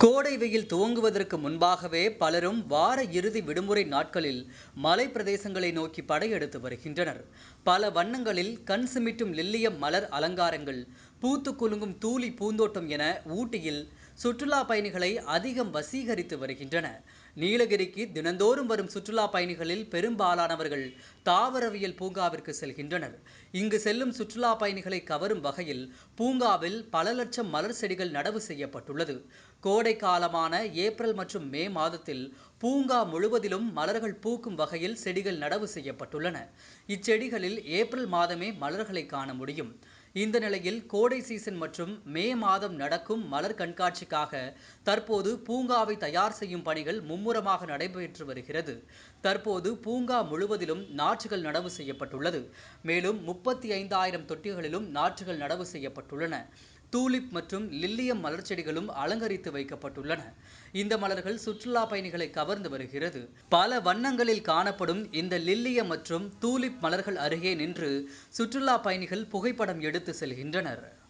கோடை வெயில் துவங்குவதற்கு முன்பாகவே பலரும் வார இறுதி விடுமுறை நாட்களில் மலை பிரதேசங்களை நோக்கி படையெடுத்து வருகின்றனர். பல வண்ணங்களில் கண் சிமிட்டும் லில்லியம் மலர் அலங்காரங்கள், பூத்து குலுங்கும் தூளி பூந்தோட்டம் என ஊட்டியில் சுற்றுலா பயணிகளை அதிகம் வசீகரித்து வருகின்றன. நீலகிரிக்கு தினந்தோறும் வரும் சுற்றுலா பயணிகளில் பெரும்பாலானவர்கள் தாவரவியல் பூங்காவிற்கு செல்கின்றனர். இங்கு செல்லும் சுற்றுலா பயணிகளை கவரும் வகையில் பூங்காவில் பல லட்சம் மலர் செடிகள் நடவு செய்யப்பட்டுள்ளது. கோடை காலமான ஏப்ரல் மற்றும் மே மாதத்தில் பூங்கா முழுவதிலும் மலர்கள் பூக்கும் வகையில் செடிகள் நடவு செய்யப்பட்டுள்ளன. இச்செடிகளில் ஏப்ரல் மாதமே மலர்களை காண முடியும். இந்த நிலையில் கோடை சீசன் மற்றும் மே மாதம் நடக்கும் மலர் கண்காட்சிக்காக தற்போது பூங்காவை தயார் செய்யும் பணிகள் மும்முரமாக நடைபெற்று வருகிறது. தற்போது பூங்கா முழுவதிலும் நாற்றுகள் நடவு செய்யப்பட்டுள்ளது. மேலும் 35,000 தொட்டிகளிலும் நாற்றுகள் நடவு செய்யப்பட்டுள்ளன. தூலிப் மற்றும் லில்லியம் மலர் செடிகளும் அலங்கரித்து வைக்கப்பட்டுள்ளன. இந்த மலர்கள் சுற்றுலா பயணிகளை கவர்ந்து வருகிறது. பல வண்ணங்களில் காணப்படும் இந்த லில்லியம் மற்றும் தூலிப் மலர்கள் அருகே நின்று சுற்றுலா பயணிகள் புகைப்படம் எடுத்து செல்கின்றனர்.